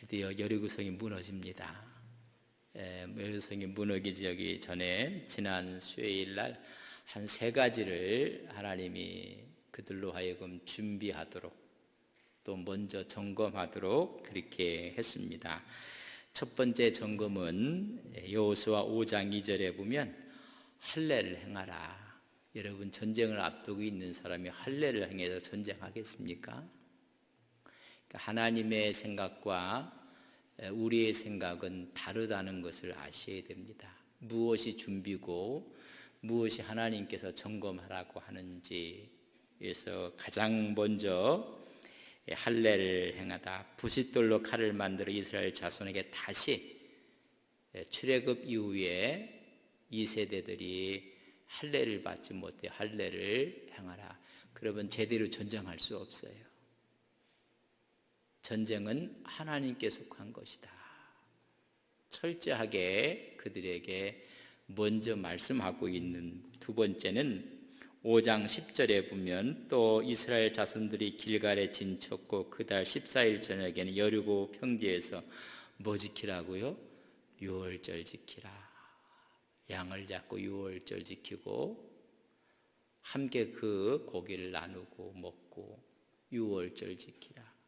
드디어 여리고성이 무너집니다. 여리고성이 무너지기 전에 지난 수요일 날 한 세 가지를 하나님이 그들로 하여금 준비하도록 또 먼저 점검하도록 그렇게 했습니다. 첫 번째 점검은 여호수아 5장 2절에 보면 할례를 행하라. 여러분, 전쟁을 앞두고 있는 사람이 할례를 행해서 전쟁하겠습니까? 그러니까 하나님의 생각과 우리의 생각은 다르다는 것을 아셔야 됩니다. 무엇이 준비고 무엇이 하나님께서 점검하라고 하는지에서 가장 먼저 할례를 행하다. 부싯돌로 칼을 만들어 이스라엘 자손에게 다시 출애굽 이후에 이 세대들이 할례를 받지 못해 할례를 행하라. 그러면 제대로 전쟁할 수 없어요. 전쟁은 하나님께 속한 것이다. 철저하게 그들에게 먼저 말씀하고 있는. 두 번째는 5장 10절에 보면 또 이스라엘 자손들이 길갈에 진쳤고 그달 14일 저녁에는 여리고 평지에서 뭐 지키라고요? 유월절 지키라. 양을 잡고 유월절 지키고 함께 그 고기를 나누고 먹고 유월절 지키라.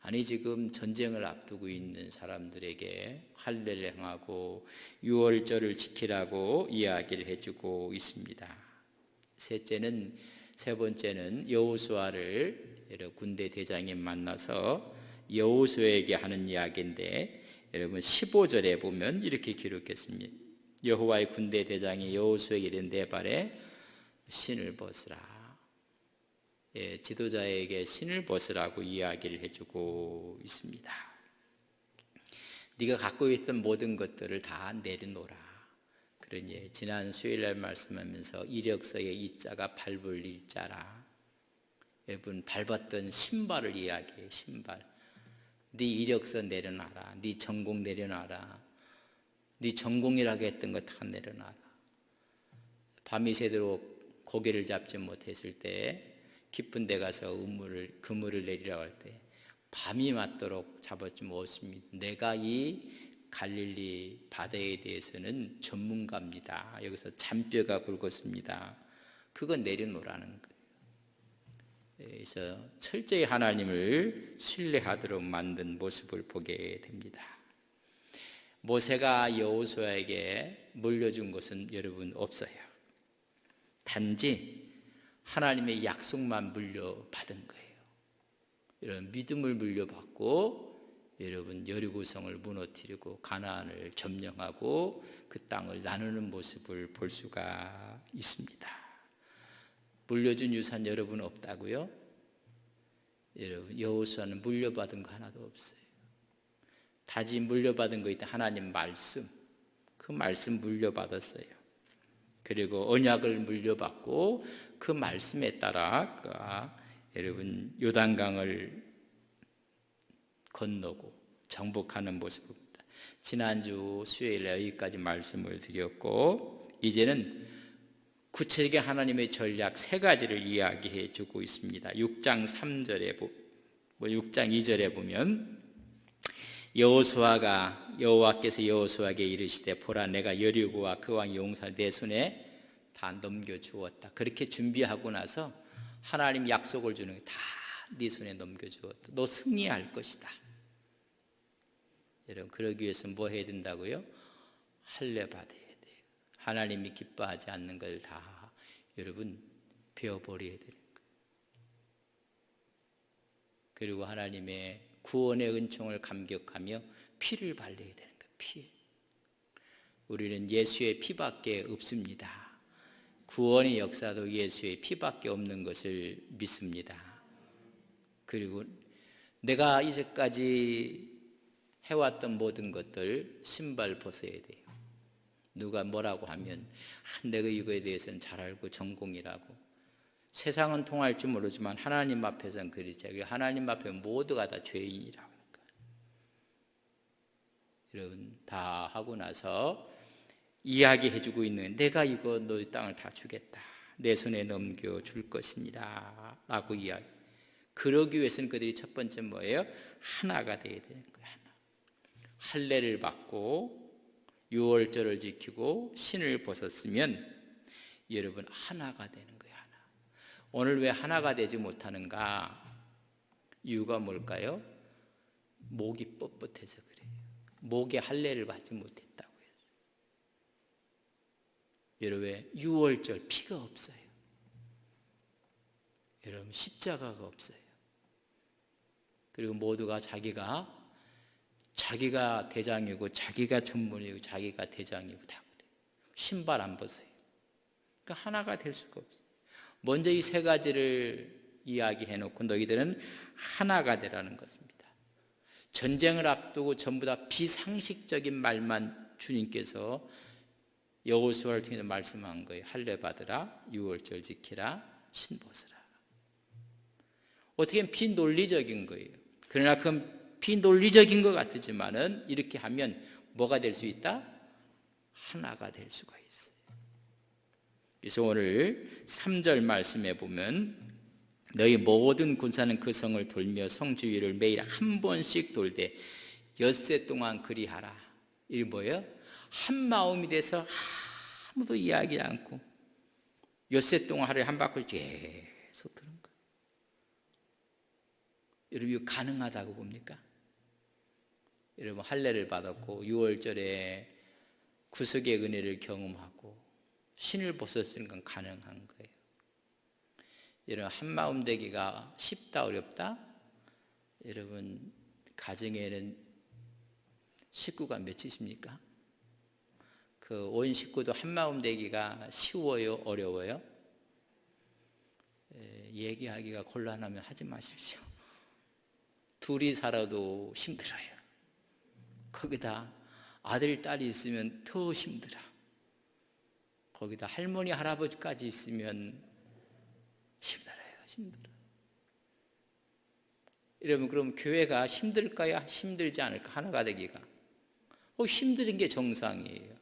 아니, 지금 전쟁을 앞두고 있는 사람들에게 할례를 행하고 유월절을 지키라고 이야기를 해주고 있습니다. 세 번째는 여호수아를 군대 대장이 만나서 여호수아에게 하는 이야기인데, 여러분 15절에 보면 이렇게 기록했습니다. 여호와의 군대 대장이 여호수아에게 이른 네 발에 신을 벗으라. 지도자에게 신을 벗으라고 이야기를 해주고 있습니다. 네가 갖고 있던 모든 것들을 다 내려놓으라. 그러니 지난 수요일날 말씀하면서 이력서에 이자가 밟을 일자라. 여러분, 밟았던 신발을 이야기해요. 신발. 네 이력서 내려놔라. 네 전공 내려놔라. 네 전공이라고 했던 거 다 내려놔라. 밤이 새도록 고개를 잡지 못했을 때 깊은 데 가서 그물을 내리라고 할 때 밤이 맞도록 잡았지 못했습니다. 내가 이 갈릴리 바다에 대해서는 전문가입니다. 여기서 잔뼈가 굵었습니다. 그거 내려놓으라는 거예요. 그래서 철저히 하나님을 신뢰하도록 만든 모습을 보게 됩니다. 모세가 여호수아에게 물려준 것은 여러분 없어요. 단지 하나님의 약속만 물려받은 거예요. 이런 믿음을 물려받고 여러분 여리고성을 무너뜨리고 가나안을 점령하고 그 땅을 나누는 모습을 볼 수가 있습니다. 물려준 유산 여러분 없다고요? 여러분, 여호수아는 물려받은 거 하나도 없어요. 다시 물려받은 거 있다. 하나님 말씀, 그 말씀 물려받았어요. 그리고 언약을 물려받고 그 말씀에 따라 여러분 요단강을 건너고 정복하는 모습입니다. 지난주 수요일에 여기까지 말씀을 드렸고, 이제는 구체적인 하나님의 전략 세 가지를 이야기해 주고 있습니다. 6장 2절에 보면 여호와께서 여호수아에게 이르시되 보라, 내가 여리고와 그 왕 용사를 내 손에 다 넘겨주었다. 그렇게 준비하고 나서 하나님 약속을 주는 게 다 네 손에 넘겨주었다. 너 승리할 것이다. 여러분, 그러기 위해서 뭐 해야 된다고요? 할례 받아야 돼요. 하나님이 기뻐하지 않는 걸 다 여러분 베어버려야 되는 거예요. 그리고 하나님의 구원의 은총을 감격하며 피를 발라야 되는 거예요. 피. 우리는 예수의 피밖에 없습니다. 구원의 역사도 예수의 피밖에 없는 것을 믿습니다. 그리고 내가 이제까지 해왔던 모든 것들 신발 벗어야 돼요. 누가 뭐라고 하면 내가 이거에 대해서는 잘 알고 전공이라고. 세상은 통할지 모르지만 하나님 앞에서는 그렇지. 하나님 앞에 모두가 다 죄인이라고 하니까. 여러분, 다 하고 나서 이야기해주고 있는, 내가 이거 너희 땅을 다 주겠다. 내 손에 넘겨줄 것이니라 라고 이야기. 그러기 위해서는 그들이 첫 번째 뭐예요? 하나가 되어야 되는 거예요. 하나. 할례를 받고 유월절을 지키고 신을 벗었으면 여러분 하나가 되는 거예요. 하나. 오늘 왜 하나가 되지 못하는가? 이유가 뭘까요? 목이 뻣뻣해서 그래요. 목에 할례를 받지 못했다고 해서. 여러분 유월절 피가 없어요. 여러분 십자가가 없어요. 그리고 모두가 자기가 대장이고 자기가 전문이고 자기가 대장이고 다 그래요. 신발 안 벗어요. 그러니까 하나가 될 수가 없어요. 먼저 이 세 가지를 이야기해놓고 너희들은 하나가 되라는 것입니다. 전쟁을 앞두고 전부 다 비상식적인 말만 주님께서 여호수아를 통해서 말씀한 거예요. 할례 받으라, 유월절 지키라, 신 벗으라. 어떻게 보면 비논리적인 거예요. 그러나 그건 비논리적인 것 같지만은 이렇게 하면 뭐가 될 수 있다? 하나가 될 수가 있어요. 그래서 오늘 3절 말씀에 보면 너희 모든 군사는 그 성을 돌며 성 주위를 매일 한 번씩 돌되 엿새 동안 그리하라. 이게 뭐예요? 한 마음이 돼서 아무도 이야기하지 않고 엿새 동안 하루에 한 바퀴 계속 도는 거예요. 여러분 이거 가능하다고 봅니까? 여러분 할례를 받았고 유월절에 구속의 은혜를 경험하고 신을 벗었으니 건 가능한 거예요. 여러분 한마음 되기가 쉽다 어렵다? 여러분 가정에는 식구가 몇이십니까? 그 온 식구도 한마음 되기가 쉬워요 어려워요? 얘기하기가 곤란하면 하지 마십시오. 둘이 살아도 힘들어요. 거기다 아들 딸이 있으면 더 힘들어. 거기다 할머니 할아버지까지 있으면 힘들어요. 여러분 그럼 교회가 힘들까요? 힘들지 않을까? 하나가 되기가 힘든 게 정상이에요.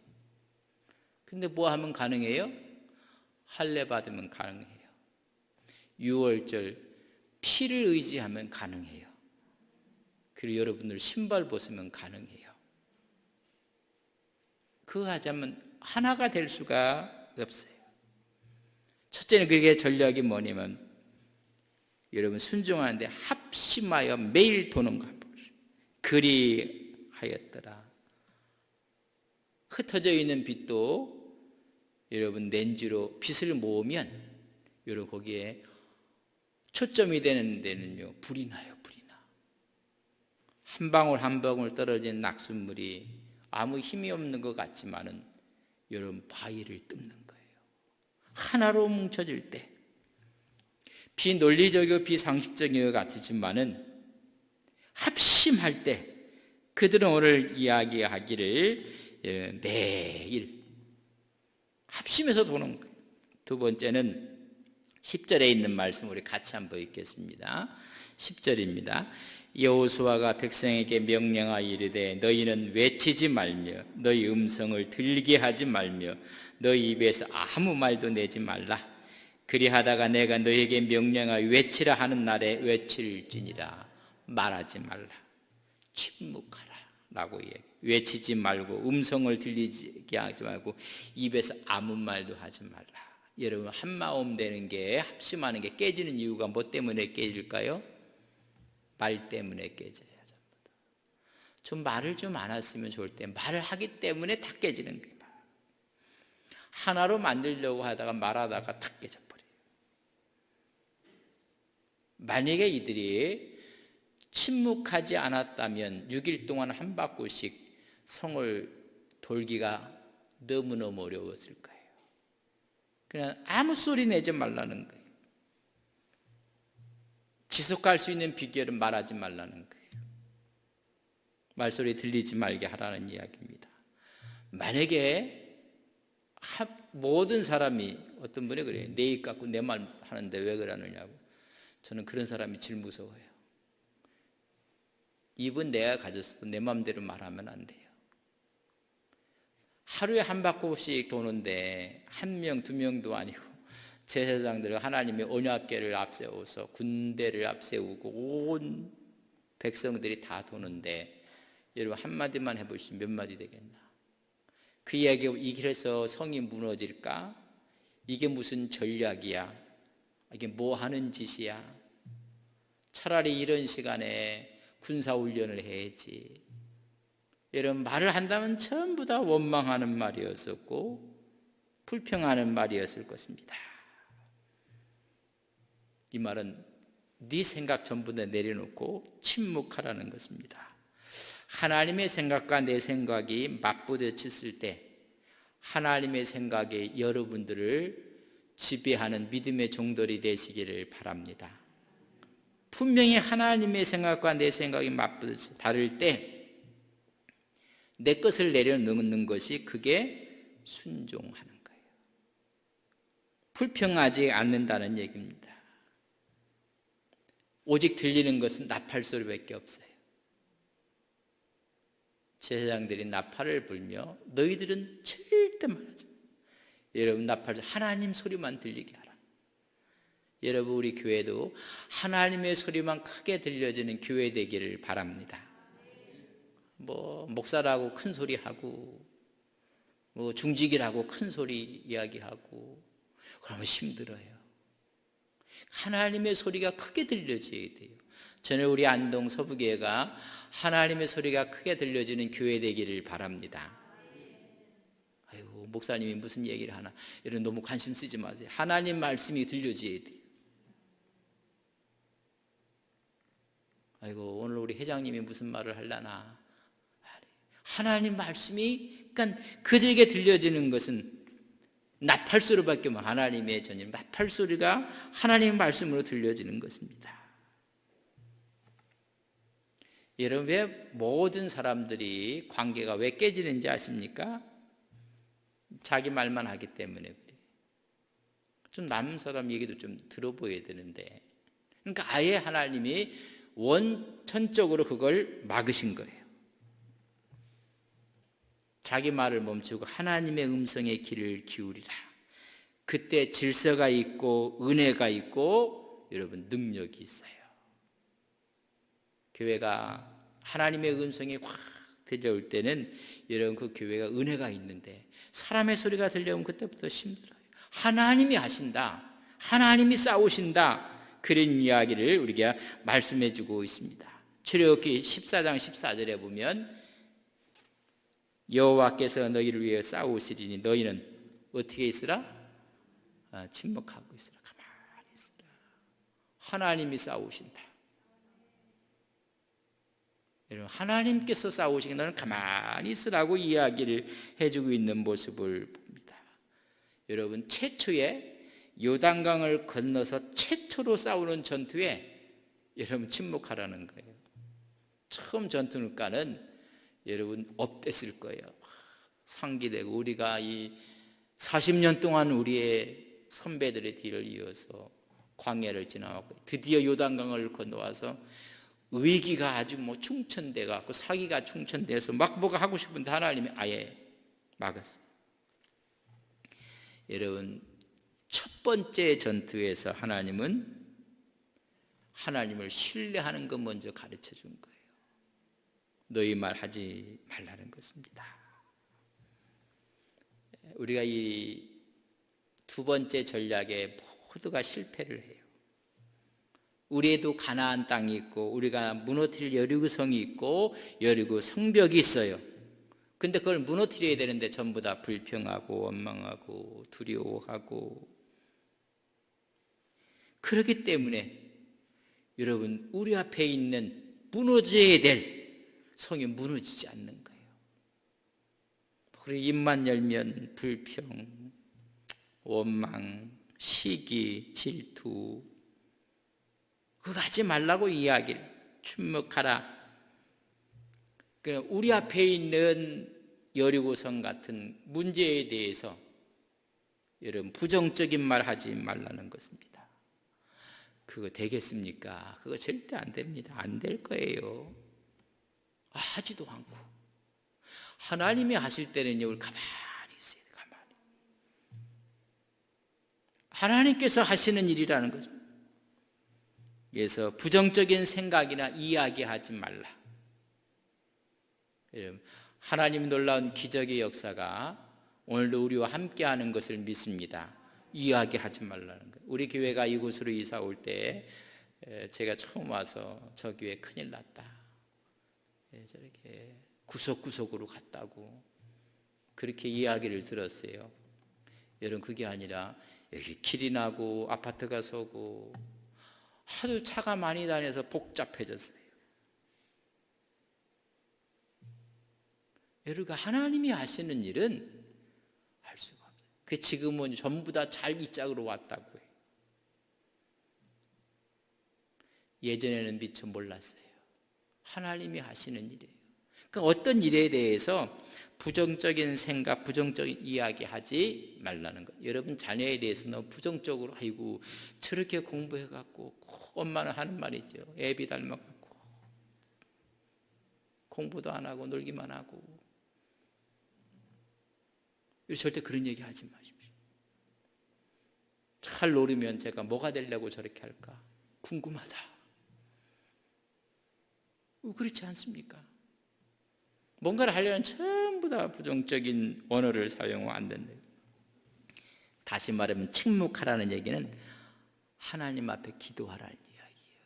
근데 뭐 하면 가능해요? 할례 받으면 가능해요. 유월절 피를 의지하면 가능해요. 그리고 여러분들 신발 벗으면 가능해요. 그거 하자면 하나가 될 수가 없어요. 첫째는 그게 전략이 뭐냐면 여러분 순종하는데 합심하여 매일 도는 것. 그리하였더라. 흩어져 있는 빛도 여러분 렌즈로 빛을 모으면 여러분 거기에 초점이 되는 데는요 불이 나요. 불이 나. 한 방울 한 방울 떨어진 낙숫물이 아무 힘이 없는 것 같지만은 여러분 바위를 뜯는 거예요. 하나로 뭉쳐질 때 비논리적이고 비상식적인 것 같지만은 합심할 때 그들은 오늘 이야기하기를 매일 합심해서 도는 거예요. 두 번째는 10절에 있는 말씀 우리 같이 한번 읽겠습니다. 10절입니다. 여호수아가 백성에게 명령하여 이르되 너희는 외치지 말며 너희 음성을 들게 하지 말며 너희 입에서 아무 말도 내지 말라. 그리하다가 내가 너희에게 명령하여 외치라 하는 날에 외칠지니라. 말하지 말라. 침묵하라 라고 얘기해요. 외치지 말고 음성을 들리게 하지 말고 입에서 아무 말도 하지 말라. 여러분 한마음 되는 게 합심하는 게 깨지는 이유가 뭐 때문에 깨질까요? 말 때문에 깨져요. 좀 말을 좀 안 했으면 좋을 때 말을 하기 때문에 다 깨지는 거예요. 하나로 만들려고 하다가 말하다가 다 깨져버려요. 만약에 이들이 침묵하지 않았다면 6일 동안 한 바퀴씩 성을 돌기가 너무너무 어려웠을 거예요. 그냥 아무 소리 내지 말라는 거예요. 지속할 수 있는 비결은 말하지 말라는 거예요. 말소리 들리지 말게 하라는 이야기입니다. 만약에 모든 사람이 어떤 분이 그래요. 내 입 갖고 내 말 하는데 왜 그러느냐고. 저는 그런 사람이 제일 무서워요. 입은 내가 가졌어도 내 마음대로 말하면 안 돼요. 하루에 한 바퀴씩 도는데 한 명, 두 명도 아니고 제사장들은 하나님의 언약궤를 앞세워서 군대를 앞세우고 온 백성들이 다 도는데 여러분 한마디만 해보시면 몇 마디 되겠나? 그 이야기가 이 길에서 성이 무너질까? 이게 무슨 전략이야? 이게 뭐 하는 짓이야? 차라리 이런 시간에 군사훈련을 해야지. 여러분 말을 한다면 전부 다 원망하는 말이었었고 불평하는 말이었을 것입니다. 이 말은 네 생각 전부 다 내려놓고 침묵하라는 것입니다. 하나님의 생각과 내 생각이 맞부딪혔을 때 하나님의 생각이 여러분들을 지배하는 믿음의 종들이 되시기를 바랍니다. 분명히 하나님의 생각과 내 생각이 맞부딪혀 다를 때 내 것을 내려놓는 것이 그게 순종하는 거예요. 불평하지 않는다는 얘기입니다. 오직 들리는 것은 나팔 소리밖에 없어요. 제사장들이 나팔을 불며 너희들은 절대 말하지 마. 여러분 나팔 하나님 소리만 들리게 하라. 여러분 우리 교회도 하나님의 소리만 크게 들려지는 교회 되기를 바랍니다. 뭐 목사라고 큰 소리 하고 뭐 중직이라고 큰 소리 이야기하고 그러면 힘들어요. 하나님의 소리가 크게 들려져야 돼요. 저는 우리 안동 서부교회가 하나님의 소리가 크게 들려지는 교회 되기를 바랍니다. 아이고 목사님이 무슨 얘기를 하나 이런 너무 관심 쓰지 마세요. 하나님 말씀이 들려져야 돼요. 아이고 오늘 우리 회장님이 무슨 말을 하려나. 하나님 말씀이 그러니까 그들에게 들려지는 것은 나팔 소리밖에 없는 하나님의 전율 나팔 소리가 하나님의 말씀으로 들려지는 것입니다. 여러분 왜 모든 사람들이 관계가 왜 깨지는지 아십니까? 자기 말만 하기 때문에 그래요. 좀 남은 사람 얘기도 좀 들어보여야 되는데 그러니까 아예 하나님이 원천적으로 그걸 막으신 거예요. 자기 말을 멈추고 하나님의 음성에 귀를 기울이라. 그때 질서가 있고 은혜가 있고 여러분 능력이 있어요. 교회가 하나님의 음성이 확 들려올 때는 여러분 그 교회가 은혜가 있는데 사람의 소리가 들려오면 그때부터 힘들어요. 하나님이 하신다. 하나님이 싸우신다. 그런 이야기를 우리가 말씀해 주고 있습니다. 출애굽기 14장 14절에 보면 여호와께서 너희를 위해 싸우시리니 너희는 어떻게 있으라? 침묵하고 있으라. 가만히 있으라. 하나님이 싸우신다. 여러분 하나님께서 싸우시니 너는 가만히 있으라고 이야기를 해주고 있는 모습을 봅니다. 여러분 최초에 요단강을 건너서 최초로 싸우는 전투에 여러분 침묵하라는 거예요. 처음 전투가는 여러분 업됐을 거예요. 상기되고 우리가 이 40년 동안 우리의 선배들의 뒤를 이어서 광야를 지나왔고 드디어 요단강을 건너와서 의기가 아주 뭐 충천돼 갖고 사기가 충천돼서 막 뭐가 하고 싶은데 하나님이 아예 막았어요. 여러분 첫 번째 전투에서 하나님은 하나님을 신뢰하는 것 먼저 가르쳐 준 거예요. 너희 말 하지 말라는 것입니다. 우리가 이 두 번째 전략에 모두가 실패를 해요. 우리에도 가나안 땅이 있고 우리가 무너뜨릴 여리고성이 있고 여리고 성벽이 있어요. 근데 그걸 무너뜨려야 되는데 전부 다 불평하고 원망하고 두려워하고 그렇기 때문에 여러분 우리 앞에 있는 무너져야 될 성이 무너지지 않는 거예요. 우리 입만 열면 불평, 원망, 시기, 질투 그거 하지 말라고 이야기를 침묵하라. 우리 앞에 있는 여리고성 같은 문제에 대해서 여러분 부정적인 말 하지 말라는 것입니다. 그거 되겠습니까? 그거 절대 안 됩니다. 안 될 거예요. 하지도 않고 하나님이 하실 때는요 우리 가만히 있어야 돼요. 가만히. 하나님께서 하시는 일이라는 거죠. 그래서 부정적인 생각이나 이야기하지 말라. 여러분, 하나님의 놀라운 기적의 역사가 오늘도 우리와 함께하는 것을 믿습니다. 이야기하지 말라는 거예요. 우리 교회가 이곳으로 이사 올 때 제가 처음 와서 저 교회 큰일 났다, 저렇게 구석구석으로 갔다고 그렇게 이야기를 들었어요. 여러분, 그게 아니라 여기 길이 나고 아파트가 서고 하도 차가 많이 다녀서 복잡해졌어요. 여러분, 하나님이 하시는 일은 할 수가 없어요. 그 지금은 전부 다 자기 짝으로 왔다고 해요. 예전에는 미처 몰랐어요. 하나님이 하시는 일이에요. 그러니까 어떤 일에 대해서 부정적인 생각, 부정적인 이야기 하지 말라는 거예요. 여러분 자녀에 대해서 너무 부정적으로 아이고 저렇게 공부해갖고 엄마는 하는 말이 있죠. 애비 닮아갖고 공부도 안 하고 놀기만 하고. 절대 그런 얘기 하지 마십시오. 잘 노리면 제가 뭐가 되려고 저렇게 할까 궁금하다. 그렇지 않습니까? 뭔가를 하려면 전부 다 부정적인 언어를 사용하면 안 된다. 다시 말하면 침묵하라는 얘기는 하나님 앞에 기도하라는 이야기예요.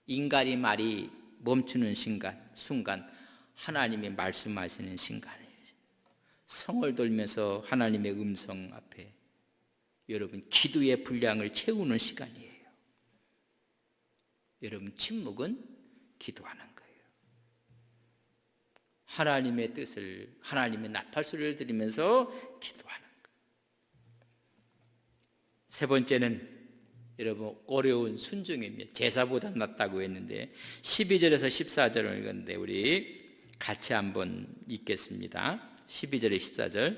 인간이 말이 멈추는 순간 하나님이 말씀하시는 순간이에요. 성을 돌면서 하나님의 음성 앞에 여러분 기도의 분량을 채우는 시간이에요. 여러분 침묵은 기도하는 거예요. 하나님의 뜻을, 하나님의 나팔소리를 들으면서 기도하는 거예요. 세 번째는 여러분 어려운 순종입니다. 제사보다 낫다고 했는데 12절에서 14절을 읽었는데 우리 같이 한번 읽겠습니다. 12절에 14절.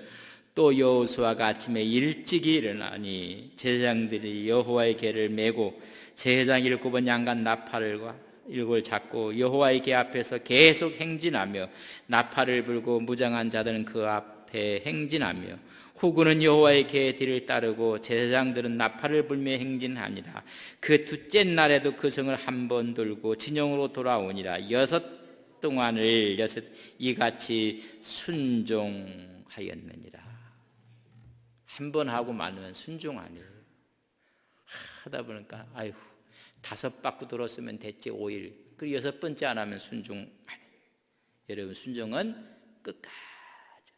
또 여호수아가 아침에 일찍이 일어나니 제사장들이 여호와의 궤를 메고 제사장 7번 양간 나팔과 일골 잡고 여호와의 궤 앞에서 계속 행진하며 나팔을 불고 무장한 자들은 그 앞에 행진하며 후군은 여호와의 궤 뒤를 따르고 제사장들은 나팔을 불며 행진하니라. 그 둘째 날에도 그 성을 한 번 돌고 진영으로 돌아오니라. 6 동안을 이같이 순종하였느니라. 한 번 하고 말면 순종 아니에요. 하다 보니까 아이고 5 바퀴 돌았으면 됐지 5일. 그리고 6번째 안 하면 순종 아니에요. 여러분 순종은 끝까지.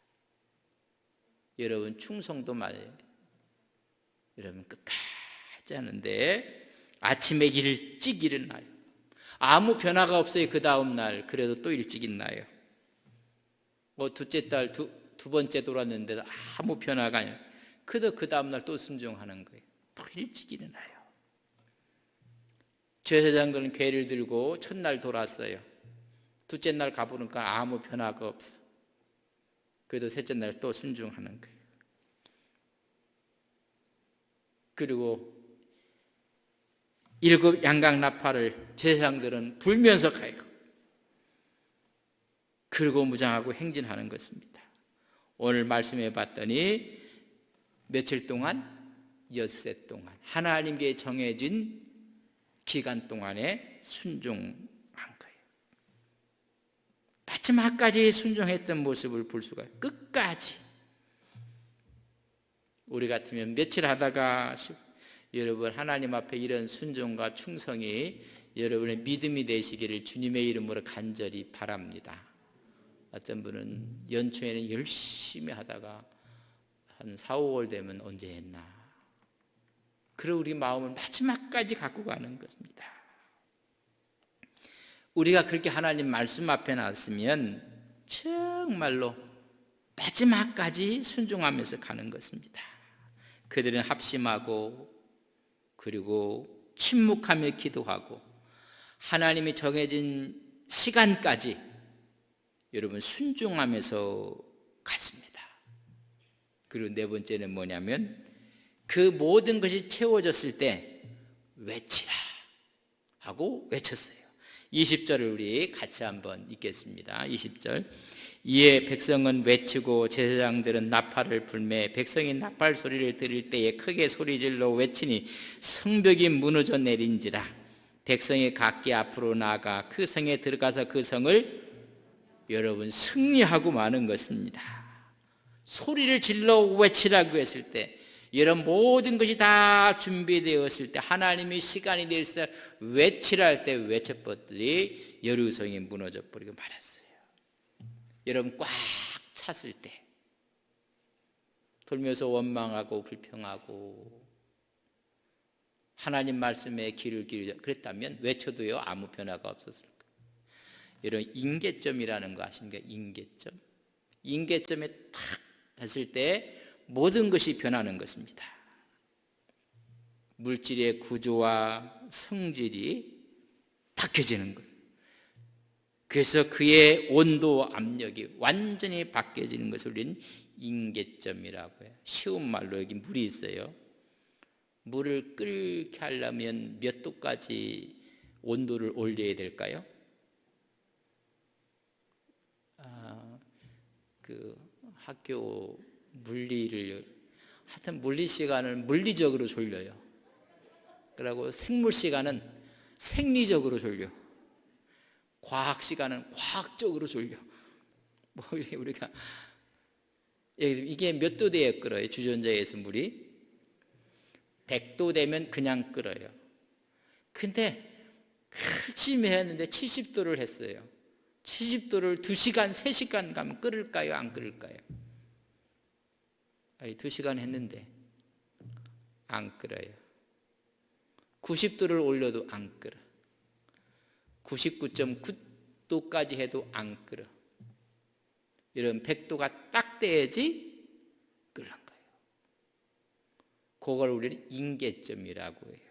여러분 충성도 말이에요. 여러분 끝까지 하는데 아침에 일찍 일어나요. 아무 변화가 없어요. 그 다음 날 그래도 또 일찍 일어나요. 둘째 달 두 번째 돌았는데도 아무 변화가 아니에요. 그래도 그 다음 날 또 순종하는 거예요. 또 일찍 일어나요. 제사장들은 궤를 들고 첫날 돌았어요. 둘째 날 가보니까 아무 변화가 없어. 그래도 셋째 날 또 순종하는 거예요. 그리고 7 양각 나팔을 제사장들은 불면서 가요. 그리고 무장하고 행진하는 것입니다. 오늘 말씀해 봤더니 며칠 동안? 엿새 동안 하나님께 정해진 기간 동안에 순종한 거예요. 마지막까지 순종했던 모습을 볼 수가 있어요. 끝까지. 우리 같으면 며칠 하다가 여러분 하나님 앞에 이런 순종과 충성이 여러분의 믿음이 되시기를 주님의 이름으로 간절히 바랍니다. 어떤 분은 연초에는 열심히 하다가 한 4, 5월 되면 언제 했나. 그리고 우리 마음을 마지막까지 갖고 가는 것입니다. 우리가 그렇게 하나님 말씀 앞에 놨으면 정말로 마지막까지 순종하면서 가는 것입니다. 그들은 합심하고 그리고 침묵하며 기도하고 하나님이 정해진 시간까지 여러분 순종하면서 갔습니다. 그리고 네 번째는 뭐냐면 그 모든 것이 채워졌을 때 외치라 하고 외쳤어요. 20절을 우리 같이 한번 읽겠습니다. 20절. 이에 백성은 외치고 제사장들은 나팔을 불매 백성이 나팔 소리를 들을 때에 크게 소리질러 외치니 성벽이 무너져 내린지라. 백성이 각기 앞으로 나아가 그 성에 들어가서 그 성을 여러분 승리하고 마는 것입니다. 소리를 질러 외치라고 했을 때, 이런 모든 것이 다 준비되었을 때, 하나님의 시간이 되었을 때 외치라 할 때 외쳐버렸더니 여리고성이 무너져 버리고 말았어요. 여러분 꽉 찼을 때, 돌면서 원망하고 불평하고 하나님 말씀에 귀를 기울이자 그랬다면 외쳐도요 아무 변화가 없었을 거예요. 이런 임계점이라는 거 아십니까? 임계점. 임계점에 탁 했을 때 모든 것이 변하는 것입니다. 물질의 구조와 성질이 바뀌어지는 거예요. 그래서 그의 온도, 압력이 완전히 바뀌어지는 것을 우리는 임계점이라고 해요. 쉬운 말로 여기 물이 있어요. 물을 끓게 하려면 몇 도까지 온도를 올려야 될까요? 그 학교 물리를 하여튼 물리 시간을 물리적으로 졸려요. 그리고 생물 시간은 생리적으로 졸려. 과학 시간은 과학적으로 졸려. 뭐 우리가 이게 몇 도 돼야 끓어요? 주전자에서 물이 100도 되면 그냥 끓어요. 근데 열심히 했는데 70도를 했어요. 70도를 2시간, 3시간 가면 끓을까요? 안 끓을까요? 2시간 했는데 안 끓어요. 90도를 올려도 안 끓어. 99.9도까지 해도 안 끓어. 이런 100도가 딱 돼야지 끓는 거예요. 그걸 우리는 임계점이라고 해요.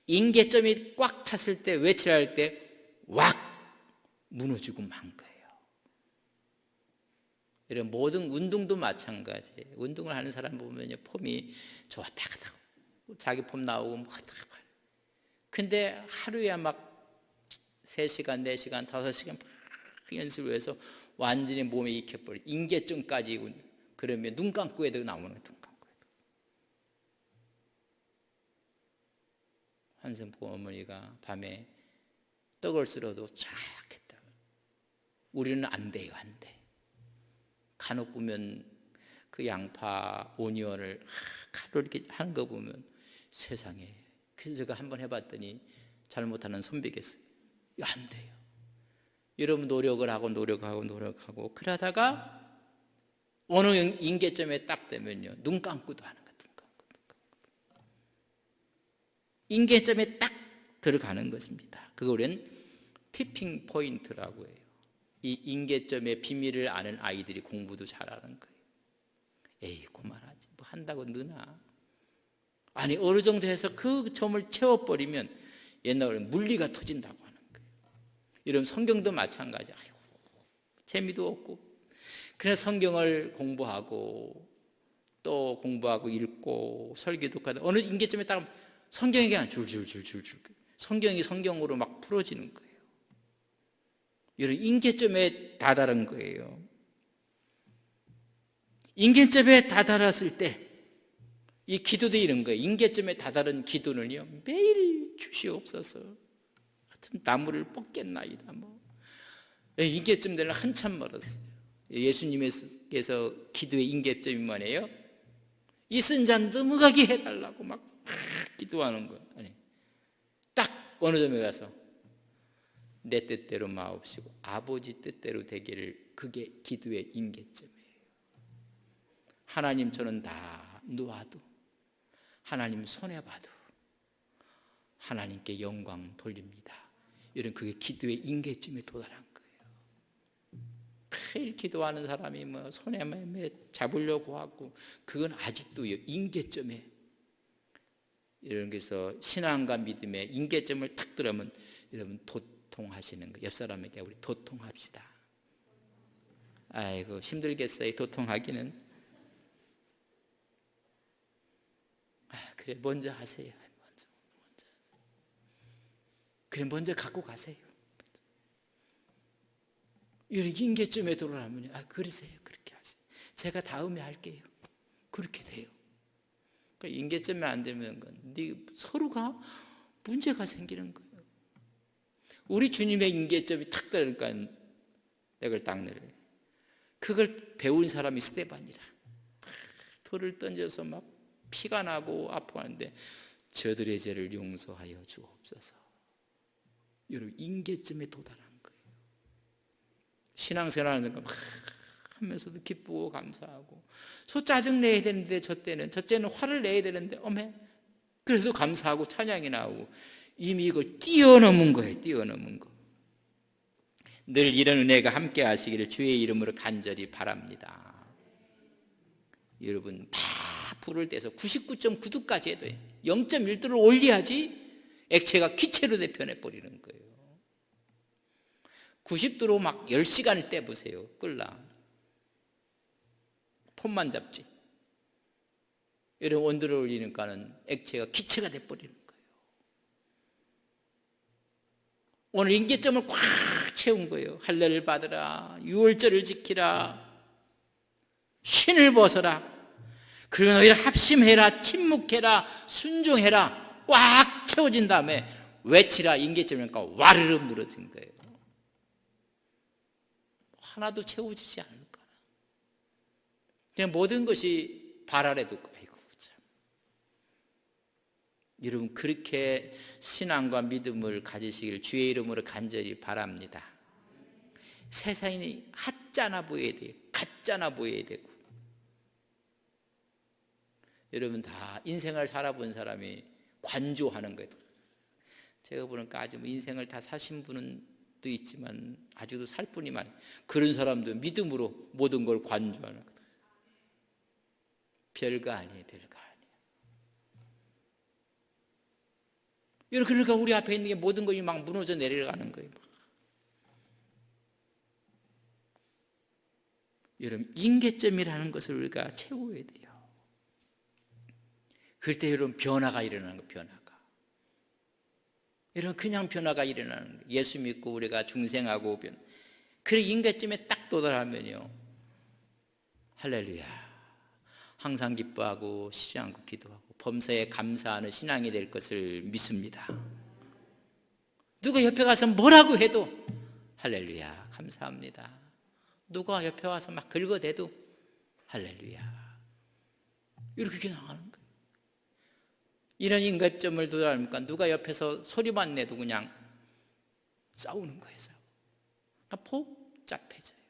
임계점이 꽉 찼을 때, 외치라 할 때 왁 무너지고 만 거예요. 이런 모든 운동도 마찬가지예요. 운동을 하는 사람 보면요, 폼이 좋았다 자기 폼 나오고 뭐 근데 하루에 막 3시간, 4시간, 5시간 막 연습을 해서 완전히 몸에 익혀버려. 임계점까지. 그러면 눈 감고 해도 나오는 거예요. 눈 감고 해도. 한승포 어머니가 밤에 떡을 썰어도 착했다. 우리는 안 돼요, 안 돼. 간혹 보면 그 양파, 오니언을 칼로 이렇게 하는 거 보면 세상에. 그래서 제가 한번 해봤더니 잘못하는 손비겠어요. 안 돼요. 여러분 노력을 하고 그러다가 어느 임계점에 딱 되면요, 눈 감고도 하는 거예요. 눈 감고. 임계점에 딱 들어가는 것입니다. 그거 우리는 티핑 포인트라고 해요. 이 임계점의 비밀을 아는 아이들이 공부도 잘하는 거예요. 에이 그만하지 뭐 한다고 느나. 아니 어느 정도 해서 그 점을 채워버리면 옛날에 물리가 터진다고 하는 거예요. 이런 성경도 마찬가지야. 아이고, 재미도 없고. 그래서 성경을 공부하고 또 공부하고 읽고 설교도 하다 어느 임계점에 딱 성경이 그냥 줄줄줄줄줄 성경이 성경으로 막 풀어지는 거예요. 이런 임계점에 다다른 거예요. 임계점에 다다랐을 때 이 기도도 이런 거예요. 임계점에 다다른 기도는요, 매일 주시옵소서. 같은 나무를 뽑겠나이다. 뭐 임계점 되는 한참 멀었어요. 예수님께서 기도의 임계점이 뭐예요? 이 쓴 잔 넘어가게 해달라고 막 기도하는 거예요. 아니, 딱 어느 점에 가서 내 뜻대로 마옵시고 아버지 뜻대로 되기를, 그게 기도의 임계점이에요. 하나님 저는 다 놓아도, 하나님 손해봐도 하나님께 영광 돌립니다. 이런 그게 기도의 임계점에 도달한 거예요. 매일 기도하는 사람이 뭐 손해만 잡으려고 하고 그건 아직도요 임계점에, 이런 게서 신앙과 믿음의 임계점을 탁 들으면 여러분 도통하시는 거예요. 옆 사람에게 우리 도통합시다. 아이고 힘들겠어요 도통하기는. 그래 먼저 하세요. 먼저 하세요. 그래 먼저 갖고 가세요. 이런 임계점에 도달하면 그러세요. 그렇게 하세요. 제가 다음에 할게요. 그렇게 돼요. 그러니까 임계점에 안 되면 건 서로가 문제가 생기는 거예요. 우리 주님의 임계점이 탁 들으니까 내걸 딱 내려. 그걸 배운 사람이 스데반이라. 돌을 던져서 막 피가 나고 아파하는데 저들의 죄를 용서하여 주옵소서. 여러분, 임계점에 도달한 거예요. 신앙생활하는 거 막 하면서도 기쁘고 감사하고, 짜증 내야 되는데 저때는 화를 내야 되는데 어메 그래도 감사하고 찬양이 나오고, 이미 이걸 뛰어넘은 거예요. 뛰어넘은 거. 늘 이런 은혜가 함께 하시기를 주의 이름으로 간절히 바랍니다. 여러분, 다 불을 떼서 99.9도까지 해도 0.1도를 올려야지 액체가 기체로 대변해버리는 거예요. 90도로 막 10시간을 떼보세요. 끌라. 폰만 잡지. 이런 온도를 올리니까는 액체가 기체가 돼버리는 거예요. 오늘 임계점을 꽉 채운 거예요. 할례를 받으라, 유월절을 지키라, 신을 벗어라, 그리고 너희를 합심해라, 침묵해라, 순종해라. 꽉 채워진 다음에 외치라. 임계점이니까 와르르 무너진 거예요. 하나도 채워지지 않을까. 그냥 모든 것이 발 아래 두고, 아이고 참. 여러분, 그렇게 신앙과 믿음을 가지시길 주의 이름으로 간절히 바랍니다. 세상이 하찮아 보여야 돼요. 가짜나 보여야 되고. 여러분, 다 인생을 살아본 사람이 관조하는 거예요. 제가 보니까 아주 인생을 다 사신 분은 또 있지만 아직도 살 뿐이만, 그런 사람도 믿음으로 모든 걸 관조하는 거예요. 별거 아니에요. 별거 아니에요. 여러분, 그러니까 우리 앞에 있는 게 모든 것이 막 무너져 내려가는 거예요. 여러분, 임계점이라는 것을 우리가 채워야 돼요. 그럴 때 여러분, 변화가 일어나는 거예요. 변화가. 여러분, 그냥 변화가 일어나는 거예요. 예수 믿고 우리가 중생하고 그 임계점에 딱 도달하면요, 할렐루야, 항상 기뻐하고 쉬지 않고 기도하고 범사에 감사하는 신앙이 될 것을 믿습니다. 누가 옆에 가서 뭐라고 해도 할렐루야 감사합니다. 누가 옆에 와서 막 긁어대도 할렐루야, 이렇게 나가는 거예요. 이런 임계점을 도달하니까 누가 옆에서 소리만 내도 그냥 싸우는 거예요. 그러니까 복잡해져요.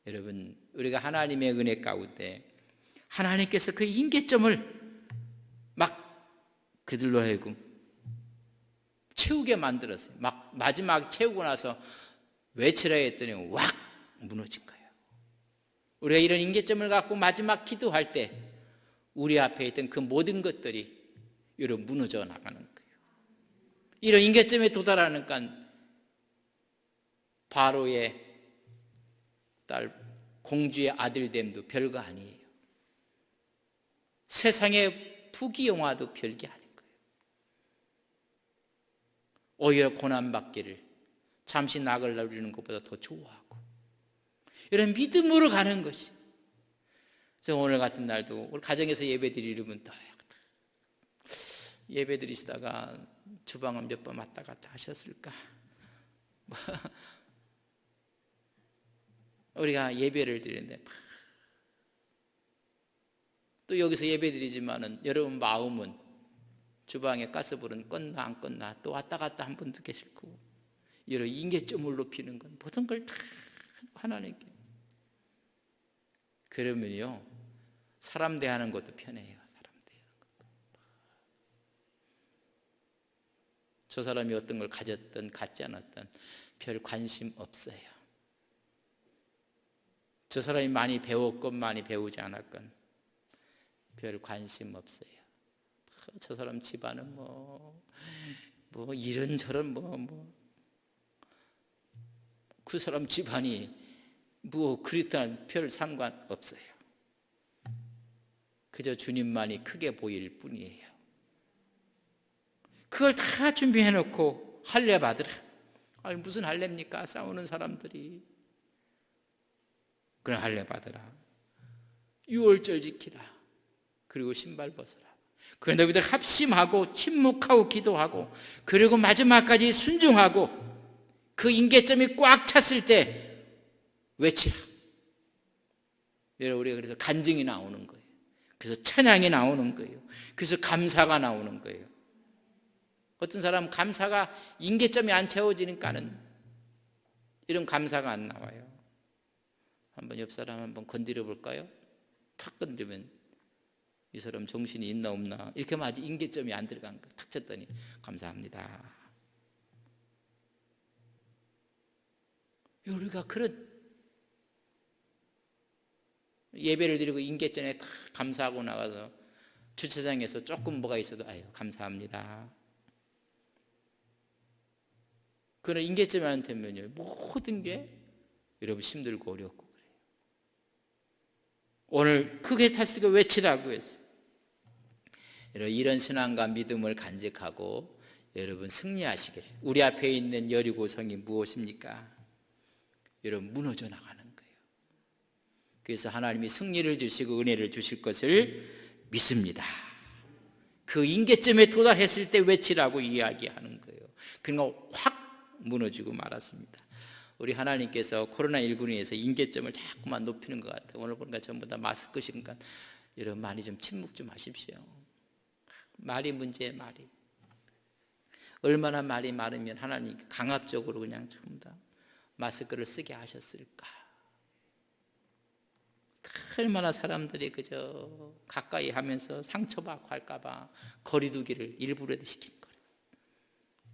여러분, 우리가 하나님의 은혜 가운데 하나님께서 그 임계점을 막 그들로 하여금 채우게 만들었어요. 막 마지막 채우고 나서 외치라 했더니 확 무너진 거예요. 우리가 이런 임계점을 갖고 마지막 기도할 때 우리 앞에 있던 그 모든 것들이 여러분 무너져 나가는 거예요. 이런 임계점에 도달하니까 바로의 딸 공주의 아들됨도 별거 아니에요. 세상의 부귀영화도 별게 아닌 거예요. 오히려 고난받기를 잠시 낙을 누리는 것보다 더 좋아하고, 이런 믿음으로 가는 것이. 그래서 오늘 같은 날도 우리 가정에서 예배 드리려면 또 예배 드리시다가 주방을 몇 번 왔다 갔다 하셨을까? 우리가 예배를 드리는데 또 여기서 예배 드리지만은 여러분 마음은 주방에 가스불은 껐나 안 껐나 또 왔다 갔다 한 분도 계실 거고, 이런 임계점을 높이는 건 모든 걸 다 하나님께. 그러면요, 사람 대하는 것도 편해요. 사람 대하는 것도. 저 사람이 어떤 걸 가졌든 갖지 않았든 별 관심 없어요. 저 사람이 많이 배웠건 많이 배우지 않았건 별 관심 없어요. 저 사람 집안은 뭐 이런저런 그 사람 집안이 그렇다는 별 상관없어요. 그저 주님만이 크게 보일 뿐이에요. 그걸 다 준비해 놓고 할례 받으라. 아니 무슨 할례입니까? 싸우는 사람들이. 그럼 할례 받으라. 유월절 지키라. 그리고 신발 벗어라. 그런데 우리들 합심하고 침묵하고 기도하고 그리고 마지막까지 순종하고 그 임계점이 꽉 찼을 때 외치라. 여러분, 우리가 그래서 간증이 나오는 거예요. 그래서 찬양이 나오는 거예요. 그래서 감사가 나오는 거예요. 어떤 사람은 감사가 임계점이 안 채워지니까는 이런 감사가 안 나와요. 한번 옆 사람 한번 건드려 볼까요? 탁 건드리면 이 사람 정신이 있나 없나 이렇게 하면 아직 임계점이 안 들어간 거 탁 쳤더니 감사합니다. 우리가 그런 예배를 드리고 임계점에 탁 감사하고 나가서 주차장에서 조금 뭐가 있어도 아유 감사합니다. 그런 임계점이 안 되면요 모든 게 여러분 힘들고 어렵고 그래요. 오늘 크게 탔으니까 외치라고 했어요. 여러분, 이런 신앙과 믿음을 간직하고 여러분 승리하시길. 우리 앞에 있는 여리고성이 무엇입니까? 여러분 무너져 나가는 거예요. 그래서 하나님이 승리를 주시고 은혜를 주실 것을 믿습니다. 그 임계점에 도달했을 때 외치라고 이야기하는 거예요. 그러니까 확 무너지고 말았습니다. 우리 하나님께서 코로나19로 인해서 임계점을 자꾸만 높이는 것 같아요. 오늘 보니까 전부 다 마스크 쓰니까 여러분 많이 좀 침묵 좀 하십시오. 말이 문제예요. 말이 얼마나 말이 많으면 하나님 강압적으로 그냥 전부 다 마스크를 쓰게 하셨을까. 얼마나 사람들이 그저 가까이 하면서 상처받고 할까 봐 거리두기를 일부러 시킨 거예요.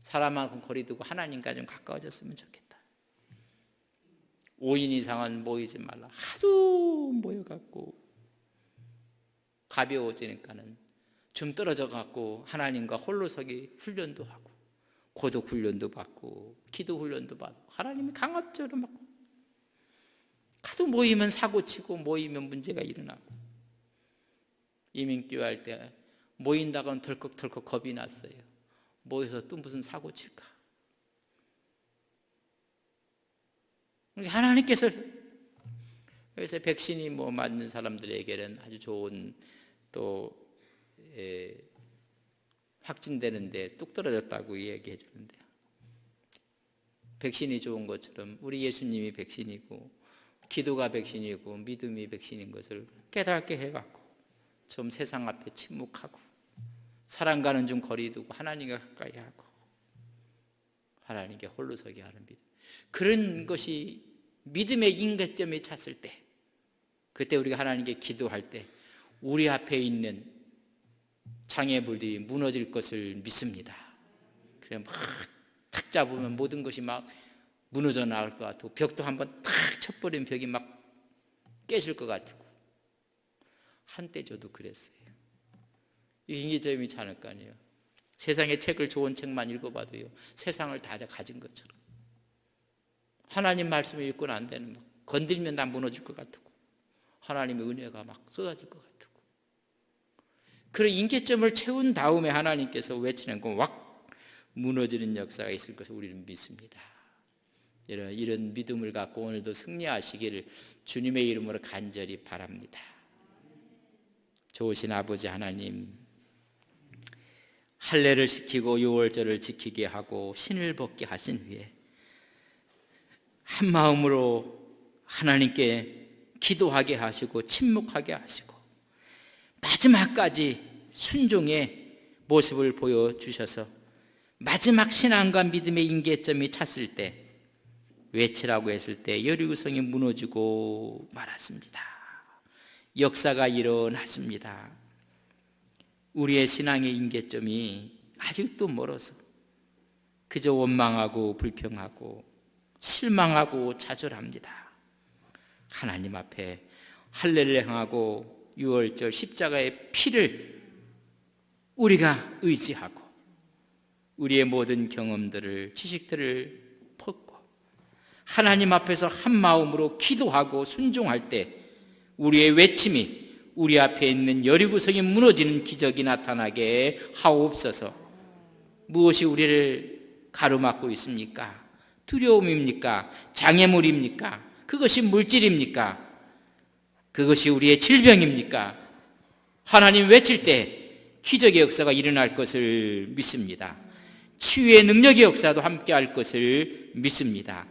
사람하고 거리두고 하나님과 좀 가까워졌으면 좋겠다. 5인 이상은 모이지 말라. 하도 모여갖고 가벼워지니까는 좀 떨어져갖고 하나님과 홀로 서기 훈련도 하고 고독 훈련도 받고 기도 훈련도 받고 하나님이 강압적으로 막 하도 모이면 사고치고 모이면 문제가 일어나고 이민교회 할 때 모인다고는 덜컥덜컥 겁이 났어요. 모여서 또 무슨 사고칠까. 하나님께서 그래서 백신이 뭐 맞는 사람들에게는 아주 좋은 또 확진되는데 뚝 떨어졌다고 얘기해 주는데요. 백신이 좋은 것처럼 우리 예수님이 백신이고 기도가 백신이고 믿음이 백신인 것을 깨닫게 해갖고 좀 세상 앞에 침묵하고 사랑과는 좀 거리 두고 하나님과 가까이 하고 하나님께 홀로 서게 하는 믿음. 그런 것이 믿음의 임계점에 찼을 때 그때 우리가 하나님께 기도할 때 우리 앞에 있는 장애물들이 무너질 것을 믿습니다. 그래 막 탁 잡으면 모든 것이 막 무너져 나갈 것 같고 벽도 한번 탁 쳐버리면 벽이 막 깨질 것 같고 한때 저도 그랬어요. 이 임계점이 차는 거 아니에요. 세상의 책을 좋은 책만 읽어봐도요 세상을 다 가진 것처럼 하나님 말씀을 읽고는 안 되는 막 건들면 다 무너질 것 같고 하나님의 은혜가 막 쏟아질 것 같고 그런 임계점을 채운 다음에 하나님께서 외치는 건 왁 무너지는 역사가 있을 것을 우리는 믿습니다. 이런 믿음을 갖고 오늘도 승리하시기를 주님의 이름으로 간절히 바랍니다. 좋으신 아버지 하나님, 할례를 시키고 유월절을 지키게 하고 신을 벗게 하신 후에 한 마음으로 하나님께 기도하게 하시고 침묵하게 하시고 마지막까지 순종의 모습을 보여주셔서 마지막 신앙과 믿음의 임계점이 찼을 때 외치라고 했을 때 여리고성이 무너지고 말았습니다. 역사가 일어났습니다. 우리의 신앙의 임계점이 아직도 멀어서 그저 원망하고 불평하고 실망하고 좌절합니다. 하나님 앞에 할례를 행하고 유월절 십자가의 피를 우리가 의지하고 우리의 모든 경험들을 지식들을 벗고 하나님 앞에서 한 마음으로 기도하고 순종할 때 우리의 외침이 우리 앞에 있는 여리고성이 무너지는 기적이 나타나게 하옵소서. 무엇이 우리를 가로막고 있습니까? 두려움입니까? 장애물입니까? 그것이 물질입니까? 그것이 우리의 질병입니까? 하나님 외칠 때 기적의 역사가 일어날 것을 믿습니다. 치유의 능력의 역사도 함께할 것을 믿습니다.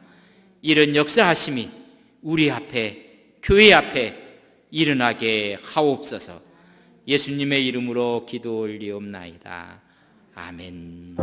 이런 역사하심이 우리 앞에, 교회 앞에 일어나게 하옵소서. 예수님의 이름으로 기도 올리옵나이다. 아멘.